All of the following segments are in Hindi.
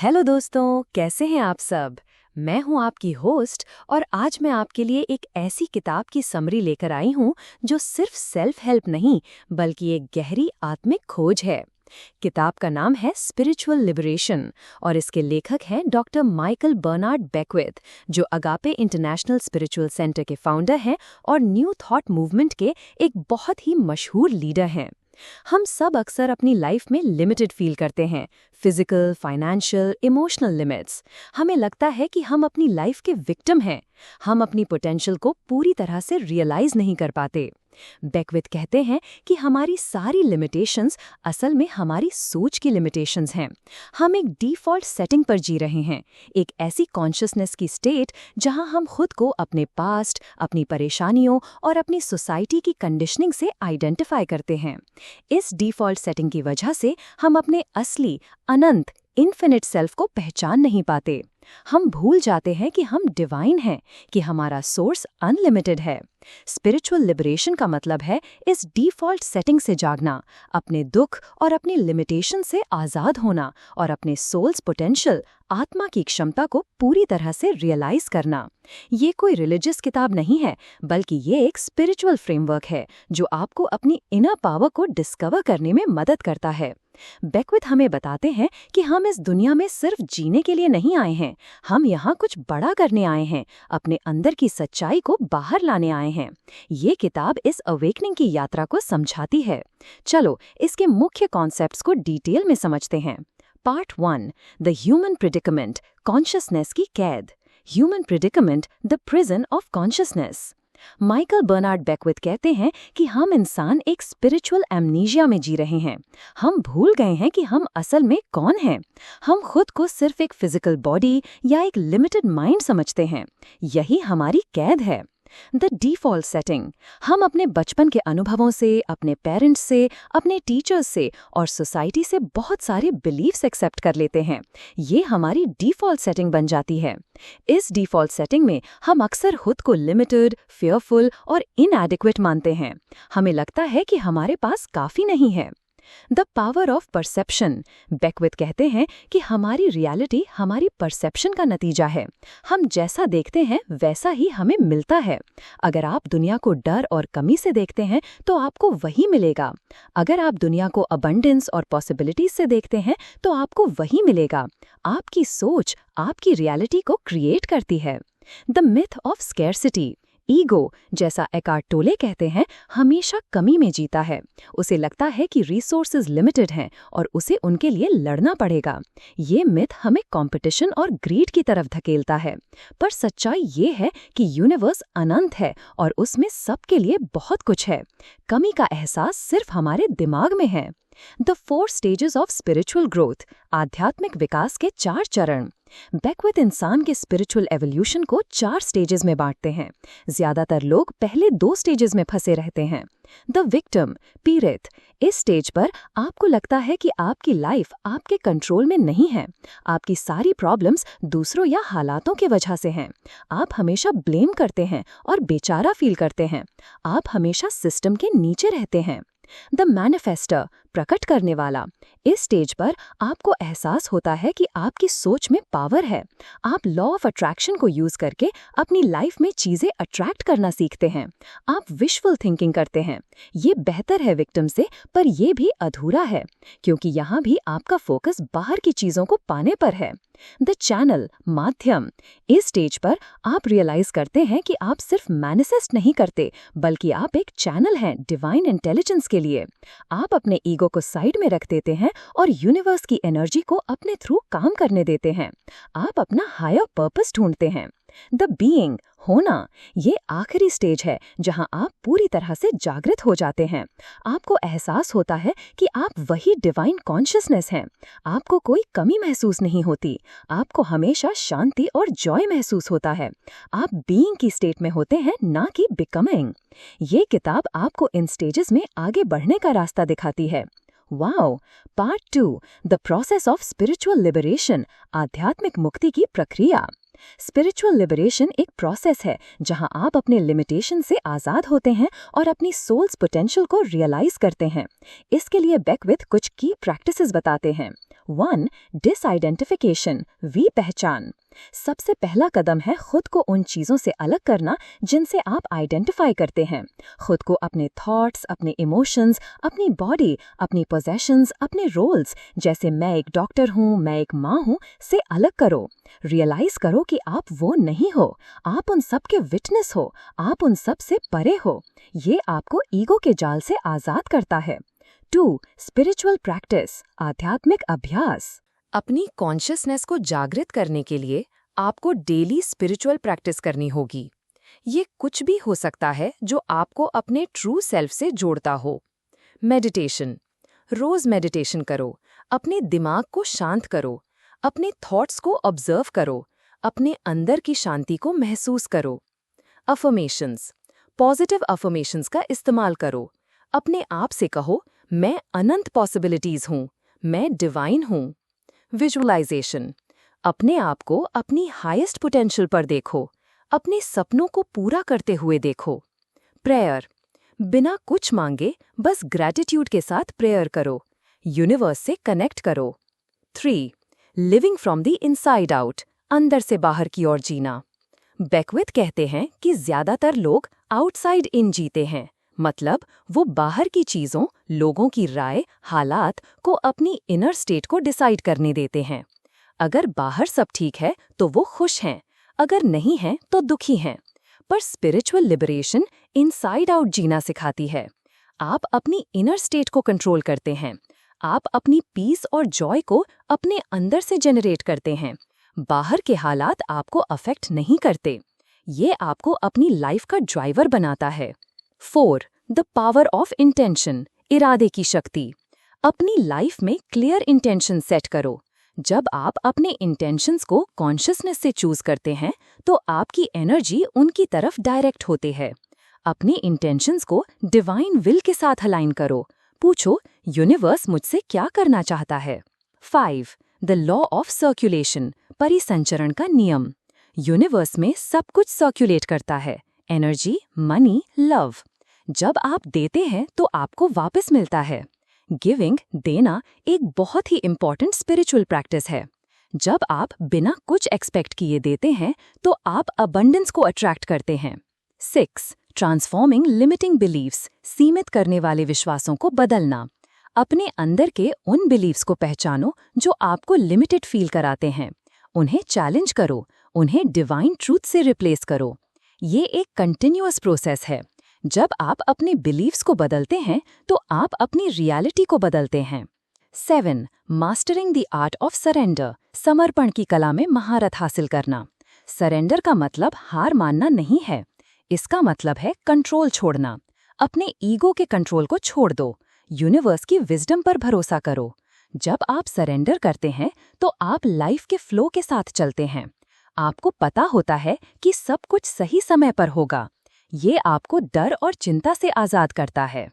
हेलो दोस्तों, कैसे हैं आप सब। मैं हूं आपकी होस्ट और आज मैं आपके लिए एक ऐसी किताब की समरी लेकर आई हूं जो सिर्फ सेल्फ हेल्प नहीं बल्कि एक गहरी आत्मिक खोज है। किताब का नाम है स्पिरिचुअल लिबरेशन और इसके लेखक हैं डॉक्टर माइकल बर्नार्ड बेकविथ, जो अगापे इंटरनेशनल स्पिरिचुअल सेंटर के फाउंडर हैं और न्यू थॉट मूवमेंट के एक बहुत ही मशहूर लीडर हैं। हम सब अक्सर अपनी लाइफ में लिमिटेड फील करते हैं, फिजिकल, फाइनेंशियल, इमोशनल लिमिट्स। हमें लगता है कि हम अपनी लाइफ के विक्टिम हैं। हम अपनी पोटेंशियल को पूरी तरह से रियलाइज नहीं कर पाते। बेकविथ कहते हैं कि हमारी सारी लिमिटेशंस असल में हमारी सोच की लिमिटेशंस हैं। हम एक डिफ़ॉल्ट सेटिंग पर जी रहे हैं, एक ऐसी कॉन्शियसनेस की स्टेट जहां हम खुद को अपने पास्ट, अपनी परेशानियों और अपनी सोसाइटी की कंडीशनिंग से आइडेंटिफाई करते हैं। इस डिफ़ॉल्ट सेटिंग की वजह से हम अपने असली, अनंत, इन्फिनिट सेल्फ को पहचान नहीं पाते। हम भूल जाते हैं कि हम डिवाइन हैं, कि हमारा सोर्स अनलिमिटेड है। स्पिरिचुअल लिबरेशन का मतलब है इस डिफ़ॉल्ट सेटिंग से जागना, अपने दुख और अपनी लिमिटेशन से आज़ाद होना और अपने सोल्स पोटेंशियल, आत्मा की क्षमता को पूरी तरह से रियलाइज करना। ये कोई रिलीजियस किताब नहीं है, बल्कि ये एक स्पिरिचुअल फ्रेमवर्क है जो आपको अपनी इनर पावर को डिस्कवर करने में मदद करता है। बेकविथ हमें बताते हैं कि हम इस दुनिया में सिर्फ जीने के लिए नहीं आए हैं, हम यहाँ कुछ बड़ा करने आए हैं, अपने अंदर की सच्चाई को बाहर लाने आए हैं। ये किताब इस अवेकनिंग की यात्रा को समझाती है। चलो इसके मुख्य कॉन्सेप्ट्स को डिटेल में समझते हैं। Part 1, the human predicament, consciousness की कैद। Human predicament, the prison of consciousness. Michael Bernard Beckwith कहते हैं कि हम इंसान एक स्पिरिचुअल एमनीशिया में जी रहे हैं। हम भूल गए हैं कि हम असल में कौन हैं। हम खुद को सिर्फ एक फिजिकल बॉडी या एक लिमिटेड माइंड समझते हैं। यही हमारी कैद है। द डिफ़ॉल्ट सेटिंग, हम अपने बचपन के अनुभवों से, अपने पेरेंट्स से, अपने टीचर्स से और सोसाइटी से बहुत सारे बिलीफ्स एक्सेप्ट कर लेते हैं। ये हमारी डिफ़ॉल्ट सेटिंग बन जाती है। इस डिफ़ॉल्ट सेटिंग में हम अक्सर खुद को लिमिटेड, फियरफुल और इनएडिक्वेट मानते हैं। हमें लगता है कि हमारे पास काफ़ी नहीं है। The power of perception, Beckwith कहते हैं कि हमारी रियलिटी हमारी परसेप्शन का नतीजा है। हम जैसा देखते हैं वैसा ही हमें मिलता है। अगर आप दुनिया को डर और कमी से देखते हैं तो आपको वही मिलेगा। अगर आप दुनिया को अबंडेंस और पॉसिबिलिटीज से देखते हैं तो आपको वही मिलेगा। आपकी सोच आपकी रियलिटी को क्रिएट करती है। The myth of scarcity, ego, जैसा एकार्ट टोले कहते हैं, हमेशा कमी में जीता है। उसे लगता है कि रिसोर्सेज लिमिटेड हैं और उसे उनके लिए लड़ना पड़ेगा। ये मिथ हमें कंपटीशन और ग्रीड की तरफ धकेलता है। पर सच्चाई ये है कि यूनिवर्स अनंत है और उसमें सबके लिए बहुत कुछ है। कमी का एहसास सिर्फ हमारे दिमाग में है। The 4 stages of spiritual growth, आध्यात्मिक विकास के 4 चरण। बेकविथ इंसान के स्पिरिचुअल एवोल्यूशन को 4 स्टेजेस में बांटते हैं। ज्यादातर लोग पहले 2 स्टेजेस में फंसे रहते हैं। द विक्टिम, पीड़ित, इस स्टेज पर आपको लगता है कि आपकी लाइफ आपके कंट्रोल में नहीं है। आपकी सारी प्रॉब्लम्स दूसरों या हालातों की वजह से हैं। आप हमेशा ब्लेम करते हैं और बेचारा फील करते हैं। आप हमेशा सिस्टम के नीचे रहते हैं। द मैनिफेस्टर, प्रकट करने वाला, इस स्टेज पर आपको एहसास होता है कि आपकी सोच में पावर है। आप लॉ ऑफ अट्रैक्शन को यूज करके अपनी लाइफ में चीजें अट्रैक्ट करना सीखते हैं। आप विशफुल थिंकिंग करते हैं। ये बेहतर है विक्टिम से, पर यह भी अधूरा है क्योंकि यहाँ भी आपका फोकस बाहर की चीजों को पाने पर है। द चैनल, माध्यम, इस स्टेज पर आप रियलाइज करते हैं कि आप सिर्फ मैनिफेस्ट नहीं करते बल्कि आप एक चैनल हैं डिवाइन इंटेलिजेंस के लिए। आप अपने ईगो को साइड में रख देते हैं और यूनिवर्स की एनर्जी को अपने थ्रू काम करने देते हैं। आप अपना हायर पर्पस ढूंढते हैं। द बीइंग, होना, ये आखिरी स्टेज है जहां आप पूरी तरह से जागृत हो जाते हैं। आपको एहसास होता है कि आप वही डिवाइन कॉन्शियसनेस हैं। आपको कोई कमी महसूस नहीं होती। आपको हमेशा शांति और जॉय महसूस होता है। आप बीइंग की स्टेट में होते हैं, ना कि बिकमिंग। ये किताब आपको इन स्टेजेस में आगे बढ़ने का रास्ता दिखाती है। Wow! Part 2, the process of spiritual liberation, आध्यात्मिक मुक्ति की प्रक्रिया। स्पिरिचुअल लिबरेशन एक प्रोसेस है जहां आप अपने लिमिटेशन से आज़ाद होते हैं और अपनी सोल्स पोटेंशियल को रियलाइज करते हैं। इसके लिए बेकविथ कुछ की प्रैक्टिसेस बताते हैं। 1. डिसआइडेंटिफिकेशन, पहचान। सबसे पहला कदम है खुद को उन चीज़ों से अलग करना जिनसे आप आइडेंटिफाई करते हैं। खुद को अपने थॉट्स, अपने इमोशंस, अपनी बॉडी, अपनी पोजेशंस, अपने रोल्स, जैसे मैं एक डॉक्टर हूँ, मैं एक माँ हूँ, से अलग करो। रियलाइज करो कि आप वो नहीं हो, आप उन सब के विटनेस हो, आप उन सब से परे हो। ये आपको ईगो के जाल से आज़ाद करता है। 2. स्पिरिचुअल प्रैक्टिस, आध्यात्मिक अभ्यास। अपनी कॉन्शियसनेस को जागृत करने के लिए आपको डेली स्पिरिचुअल प्रैक्टिस करनी होगी। ये कुछ भी हो सकता है जो आपको अपने ट्रू सेल्फ से जोड़ता हो। मेडिटेशन, रोज मेडिटेशन करो, अपने दिमाग को शांत करो, अपने थॉट्स को ऑब्जर्व करो, अपने अंदर की शांति को महसूस करो। अफर्मेशंस, पॉजिटिव अफर्मेशंस का इस्तेमाल करो। अपने आप से कहो, मैं अनंत पॉसिबिलिटीज हूँ, मैं डिवाइन हूँ। विजुअलाइजेशन, अपने आप को अपनी हाईएस्ट पोटेंशियल पर देखो, अपने सपनों को पूरा करते हुए देखो। प्रेयर, बिना कुछ मांगे बस ग्रैटिट्यूड के साथ प्रेयर करो, यूनिवर्स से कनेक्ट करो। 3. Living from the inside out, अंदर से बाहर की ओर जीना। बेकविथ कहते हैं कि ज्यादातर लोग आउटसाइड इन जीते हैं, मतलब वो बाहर की चीजों, लोगों की राय, हालात को अपनी इनर स्टेट को डिसाइड करने देते हैं। अगर बाहर सब ठीक है तो वो खुश हैं, अगर नहीं है तो दुखी हैं। पर स्पिरिचुअल लिबरेशन इनसाइड आउट जीना सिखाती है। आप अपनी इनर स्टेट को कंट्रोल करते हैं, आप अपनी पीस और जॉय को अपने अंदर से जनरेट करते हैं। बाहर के हालात आपको अफेक्ट नहीं करते। ये आपको अपनी लाइफ का ड्राइवर बनाता है। 4. द पावर ऑफ इंटेंशन, इरादे की शक्ति। अपनी लाइफ में क्लियर इंटेंशन सेट करो। जब आप अपने इंटेंशंस को कॉन्शियसनेस से चूज करते हैं तो आपकी एनर्जी उनकी तरफ डायरेक्ट होती है। अपने इंटेंशंस को डिवाइन विल के साथ अलाइन करो। पूछो, यूनिवर्स मुझसे क्या करना चाहता है। 5. द लॉ ऑफ सर्कुलेशन, परिसंचरण का नियम। यूनिवर्स में सब कुछ सर्कुलेट करता है, एनर्जी, मनी, लव। जब आप देते हैं तो आपको वापस मिलता है। गिविंग, देना, एक बहुत ही इंपॉर्टेंट स्पिरिचुअल प्रैक्टिस है। जब आप बिना कुछ एक्सपेक्ट किए देते हैं तो आप अबंडेंस को अट्रैक्ट करते हैं। 6. ट्रांसफॉर्मिंग लिमिटिंग बिलीव्स, सीमित करने वाले विश्वासों को बदलना। अपने अंदर के उन बिलीव्स को पहचानो जो आपको लिमिटेड फील कराते हैं। उन्हें चैलेंज करो, उन्हें डिवाइन ट्रूथ से रिप्लेस करो। ये एक कंटिन्यूअस प्रोसेस है। जब आप अपने बिलीव्स को बदलते हैं तो आप अपनी रियलिटी को बदलते हैं। 7. Mastering the art of surrender, समर्पण की कला में महारत हासिल करना। सरेंडर का मतलब हार मानना नहीं है, इसका मतलब है कंट्रोल छोड़ना। अपने ईगो के कंट्रोल को छोड़ दो, यूनिवर्स की विजडम पर भरोसा करो। जब आप सरेंडर करते हैं तो आप लाइफ के फ्लो के साथ चलते हैं। आपको पता होता है कि सब कुछ सही समय पर होगा। ये आपको डर और चिंता से आज़ाद करता है।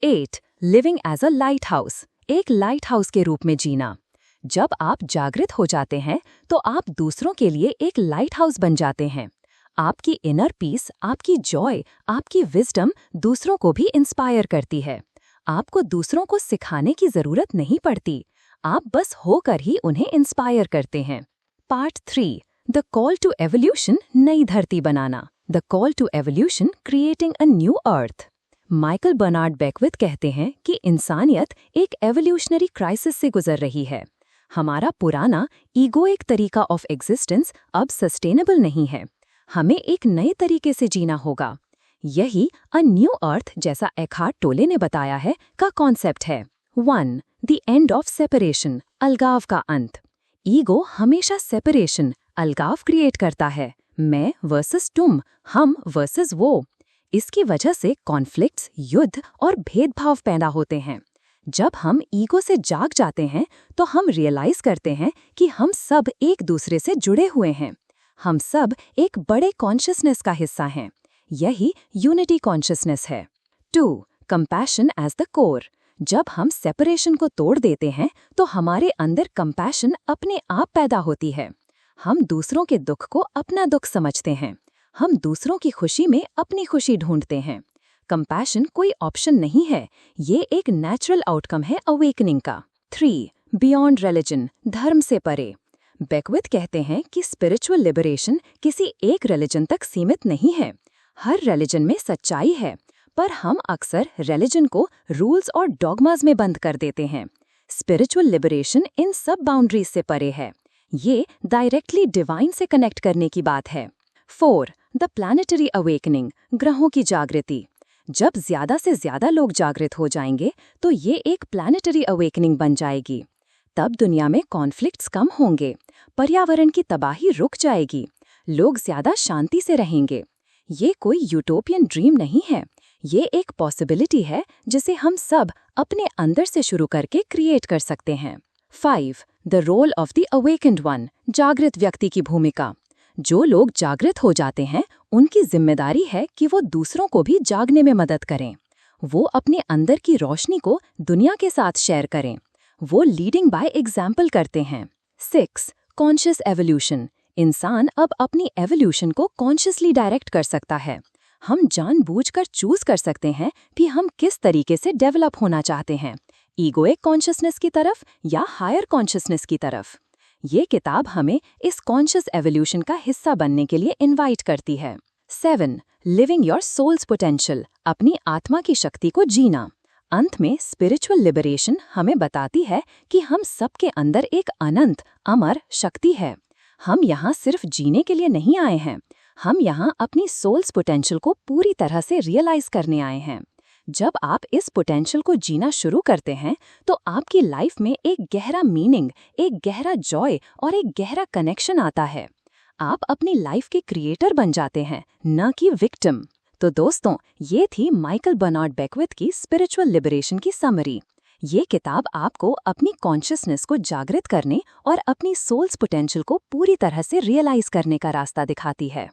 8. Living as a lighthouse, एक लाइट हाउस के रूप में जीना। जब आप जागृत हो जाते हैं तो आप दूसरों के लिए एक लाइट हाउस बन जाते हैं। आपकी इनर पीस, आपकी जॉय, आपकी विजडम दूसरों को भी इंस्पायर करती है। आपको दूसरों को सिखाने की जरूरत नहीं पड़ती, आप बस होकर ही उन्हें इंस्पायर करते हैं। Part 3. The call to evolution, नई धरती बनाना। The call to evolution, creating a new earth. Michael Bernard Beckwith कहते हैं कि इंसानियत एक एवोल्यूशनरी क्राइसिस से गुजर रही है। हमारा पुराना ईगोइक तरीका ऑफ एग्जिस्टेंस अब सस्टेनेबल नहीं है। हमें एक नए तरीके से जीना होगा। यही अ न्यू अर्थ, जैसा एखार्ट टोले ने बताया है, का कॉन्सेप्ट है। 1. द एंड ऑफ सेपरेशन, अलगाव का अंत। ईगो हमेशा सेपरेशन, अलगाव क्रिएट करता है। मैं वर्सेस तुम, हम वर्सेस वो। इसकी वजह से कॉन्फ्लिक्ट्स, युद्ध और भेदभाव पैदा होते हैं। जब हम ईगो से जाग जाते हैं तो हम रियलाइज करते हैं कि हम सब एक दूसरे से जुड़े हुए हैं। हम सब एक बड़े कॉन्शियसनेस का हिस्सा हैं। यही यूनिटी कॉन्शियसनेस है। 2. Compassion as the core. जब हम सेपरेशन को तोड़ देते हैं तो हमारे अंदर कंपैशन अपने आप पैदा होती है। हम दूसरों के दुख को अपना दुख समझते हैं। हम दूसरों की खुशी में अपनी खुशी ढूंढते हैं। कंपैशन कोई ऑप्शन नहीं है, ये एक नेचुरल आउटकम है अवेकनिंग का। 3. बियॉन्ड रिलीजन, धर्म से परे। बेकविथ कहते हैं कि स्पिरिचुअल लिबरेशन किसी एक रिलीजन तक सीमित नहीं है। हर रिलीजन में सच्चाई है, पर हम अक्सर रिलीजन को रूल्स और डॉगमास में बंद कर देते हैं। स्पिरिचुअल लिबरेशन इन सब बाउंड्रीज से परे है। ये डायरेक्टली डिवाइन से कनेक्ट करने की बात है। 4. द प्लैनेटरी अवेकनिंग, ग्रहों की जागृति। जब ज्यादा से ज्यादा लोग जागृत हो जाएंगे तो ये एक प्लैनेटरी अवेकनिंग बन जाएगी। तब दुनिया में कॉन्फ्लिक्ट्स कम होंगे, पर्यावरण की तबाही रुक जाएगी, लोग ज्यादा शांति से रहेंगे। ये कोई यूटोपियन ड्रीम नहीं है, ये एक पॉसिबिलिटी है जिसे हम सब अपने अंदर से शुरू करके क्रिएट कर सकते हैं। 5. The role of the awakened one, जागृत व्यक्ति की भूमिका। जो लोग जागृत हो जाते हैं उनकी जिम्मेदारी है कि वो दूसरों को भी जागने में मदद करें। वो अपने अंदर की रोशनी को दुनिया के साथ शेयर करें। वो लीडिंग बाय एग्जाम्पल करते हैं। 6. कॉन्शियस एवोल्यूशन, इंसान अब अपनी एवोल्यूशन को कॉन्शियसली डायरेक्ट कर सकता है। हम जानबूझकर चूज कर सकते हैं कि हम किस तरीके से डेवलप होना चाहते हैं, ईगोइक कॉन्शियसनेस की तरफ या हायर कॉन्शियसनेस की तरफ। ये किताब हमें इस कॉन्शियस एवोल्यूशन का हिस्सा बनने के लिए इनवाइट करती है। 7. लिविंग योर सोल्स पोटेंशियल, अपनी आत्मा की शक्ति को जीना। अंत में स्पिरिचुअल लिबरेशन हमें बताती है कि हम सबके अंदर एक अनंत अमर शक्ति है। हम यहाँ सिर्फ जीने के लिए नहीं आए हैं, हम यहाँ अपनी सोल्स पोटेंशियल को पूरी तरह से रियलाइज करने आए हैं। जब आप इस पोटेंशियल को जीना शुरू करते हैं तो आपकी लाइफ में एक गहरा मीनिंग, एक गहरा जॉय और एक गहरा कनेक्शन आता है। आप अपनी लाइफ के क्रिएटर बन जाते हैं, न कि विक्टिम। तो दोस्तों, ये थी माइकल बर्नार्ड बेकविथ की स्पिरिचुअल लिबरेशन की समरी। ये किताब आपको अपनी कॉन्शियसनेस को जागृत करने और अपनी सोल्स पोटेंशियल को पूरी तरह से रियलाइज करने का रास्ता दिखाती है।